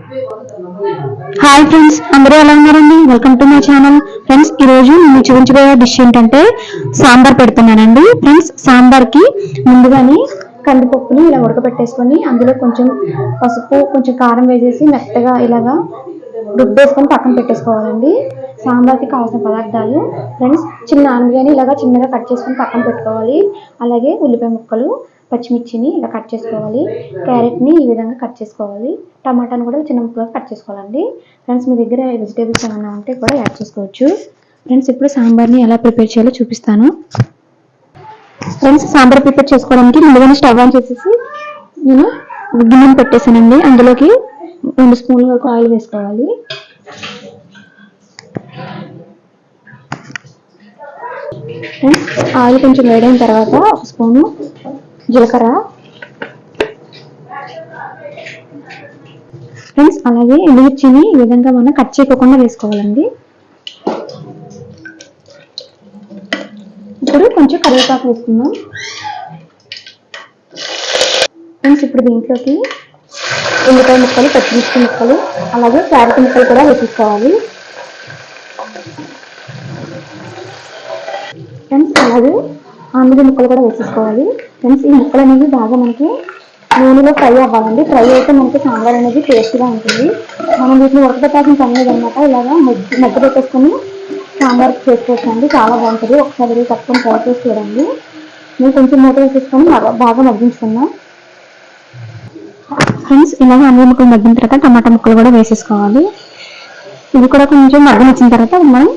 Hi friends, అందరూ ఎలా ఉన్నారండి? Welcome to my channel. Friends, ఈ రోజు నేను చూపించబోయే డిష్ ఏంటంటే సాంబార్ పెడుతున్నానండి. ఫ్రెండ్స్, సాంబార్కి ముందుగానే కందిపప్పుని ఇలా ఉడకబెట్టేసుకొని అందులో కొంచెం పసుపు, కొంచెం కారం వేసేసి మెత్తగా ఇలాగా రుబ్బేసుకొని పక్కన పెట్టేసుకోవాలండి. సాంబార్కి కావాల్సిన పదార్థాలు ఫ్రెండ్స్, చిన్న ఆనియన్ ఇలాగా చిన్నగా కట్ చేసుకొని పక్కన పెట్టుకోవాలి. అలాగే ఉల్లిపాయ ముక్కలు, పచ్చిమిర్చిని ఇలా కట్ చేసుకోవాలి. క్యారెట్ని ఈ విధంగా కట్ చేసుకోవాలి. టమాటాను కూడా చిన్న ముక్కలుగా కట్ చేసుకోవాలండి. ఫ్రెండ్స్, మీ దగ్గర వెజిటేబుల్స్ ఏమైనా ఉంటే కూడా యాడ్ చేసుకోవచ్చు. ఫ్రెండ్స్, ఇప్పుడు సాంబార్ని ఎలా ప్రిపేర్ చేయాలో చూపిస్తాను. ఫ్రెండ్స్, సాంబార్ ప్రిపేర్ చేసుకోవడానికి ముందుగానే స్టవ్ ఆన్ చేసేసి నేను గిన్నెను పెట్టేసానండి. అందులోకి 2 స్పూన్ల వరకు ఆయిల్ వేసుకోవాలి. ఫ్రెండ్స్, ఆయిల్ కొంచెం వేడైన తర్వాత 1 స్పూను జీలకర్ర, ఫ్రెండ్స్ అలాగే ఎండుమిర్చిని ఈ విధంగా మనం కట్ చేయకుండా వేసుకోవాలండి. ఇప్పుడు కొంచెం కరివేపాకు వేసుకుందాం. ఫ్రెండ్స్, ఇప్పుడు దీంట్లోకి ఉల్లిపాయ ముక్కలు, పచ్చిమిర్చి ముక్కలు, అలాగే క్యారెట్ ముక్కలు కూడా వేసుకోవాలి. ఫ్రెండ్స్, అలాగే ఆనియన్ ముక్కలు కూడా వేసేసుకోవాలి. ఫ్రెండ్స్, ఈ ముక్కలు అనేవి బాగా మనకి నూనెలో ఫ్రై అవ్వాలండి. ఫ్రై అయితే మనకి సాంబార్ అనేది టేస్ట్గా ఉంటుంది. మనం వీటిని ఉడకబెట్టాల్సిన పని లేదనమాట. ఇలాగా మధ్య పెట్టేసుకొని సాంబార్ చేసుకోవచ్చండి. చాలా బాగుంటుంది. ఒకసారి తప్పకుండా ట్రై చేసి చూడండి. నేను కొంచెం మూత వేసేసుకొని బాగా మగ్గించుకున్నాం. ఫ్రెండ్స్, ఇలాగ ఆనియన్ ముక్కలు మగ్గిన తర్వాత టమాటా ముక్కలు కూడా వేసేసుకోవాలి. ఇది కూడా కొంచెం మగ్గనిచ్చిన తర్వాత మనం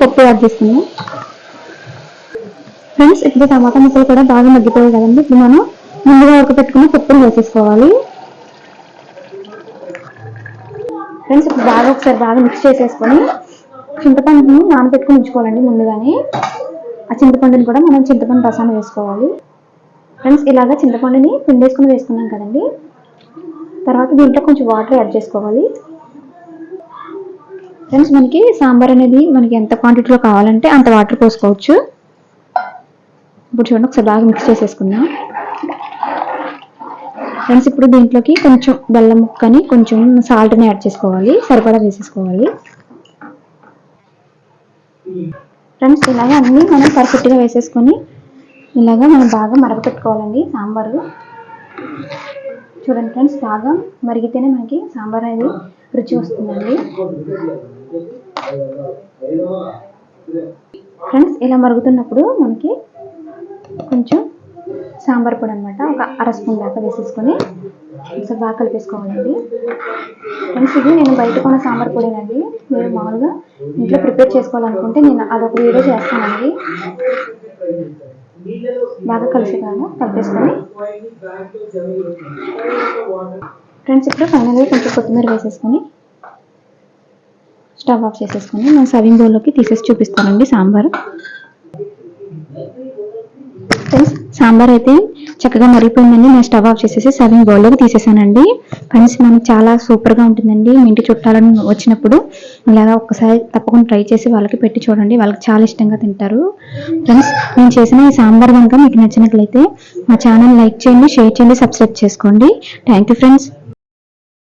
పప్పు యాడ్ చేసుకున్నాం. ఫ్రెండ్స్, ఇప్పుడు టమాటా ముక్కలు కూడా బాగా మగ్గిపోయాయి కదండి. ఇప్పుడు మనం ముందుగా ఉడకపెట్టుకుని పప్పులు వేసేసుకోవాలి. ఫ్రెండ్స్, ఇప్పుడు ఒకసారి బాగా మిక్స్ చేసేసుకొని చింతపండుని నానబెట్టుకుని ఉంచుకోవాలండి ముందుగానే. ఆ చింతపండుని కూడా మనం చింతపండు రసాన్ని వేసుకోవాలి. ఫ్రెండ్స్, ఇలాగా చింతపండుని పిండేసుకుని వేసుకున్నాం కదండి. తర్వాత దీంట్లో కొంచెం వాటర్ యాడ్ చేసుకోవాలి. ఫ్రెండ్స్, మనకి సాంబార్ అనేది మనకి ఎంత క్వాంటిటీలో కావాలంటే అంత వాటర్ పోసుకోవచ్చు. ఇప్పుడు చూడండి, ఒకసారి బాగా మిక్స్ చేసేసుకుందాం. ఫ్రెండ్స్, ఇప్పుడు దీంట్లోకి కొంచెం బెల్లం ముక్కని, కొంచెం సాల్ట్ని యాడ్ చేసుకోవాలి. సరిపడా వేసేసుకోవాలి. ఫ్రెండ్స్, ఇలాగా అన్నీ మనం పర్ఫెక్ట్గా వేసేసుకొని ఇలాగా మనం బాగా మరగపెట్టుకోవాలండి సాంబారు. చూడండి ఫ్రెండ్స్, బాగా మరిగితేనే మనకి సాంబార్ అనేది రుచి వస్తుందండి. ఫ్రెండ్స్, ఇలా మరుగుతున్నప్పుడు మనకి కొంచెం సాంబార్ పొడి అనమాట ఒక 1/2 స్పూన్ దాకా వేసేసుకొని ఒకసారి బాగా కలిపేసుకోవాలండి. ఫ్రెండ్స్, ఇది నేను బయట కొన్న సాంబార్ పొడినండి. మీరు మామూలుగా ఇంట్లో ప్రిపేర్ చేసుకోవాలనుకుంటే నేను అదొక వీడియో చేస్తానండి. బాగా కలిపేసుకొని ఫ్రెండ్స్, ఇప్పుడు ఫైనల్గా కొంచెం కొత్తిమీర వేసేసుకొని స్టవ్ ఆఫ్ చేసేసుకొని నేను సర్వింగ్ బౌల్లోకి తీసేసి చూపిస్తానండి సాంబార్. ఫ్రెండ్స్, సాంబార్ అయితే చక్కగా మరిగిపోయిందండి. నేను స్టవ్ ఆఫ్ చేసేసి సర్వింగ్ బౌల్లోకి తీసేసానండి. ఫ్రెండ్స్, మనకి చాలా సూపర్గా ఉంటుందండి. మీ ఇంటి చుట్టాలని వచ్చినప్పుడు ఇలాగా ఒక్కసారి తప్పకుండా ట్రై చేసి వాళ్ళకి పెట్టి చూడండి. వాళ్ళకి చాలా ఇష్టంగా తింటారు. ఫ్రెండ్స్, నేను చేసిన ఈ సాంబార్ కనుక మీకు నచ్చినట్లయితే మా ఛానల్ లైక్ చేయండి, షేర్ చేయండి, సబ్స్క్రైబ్ చేసుకోండి. Thank you friends.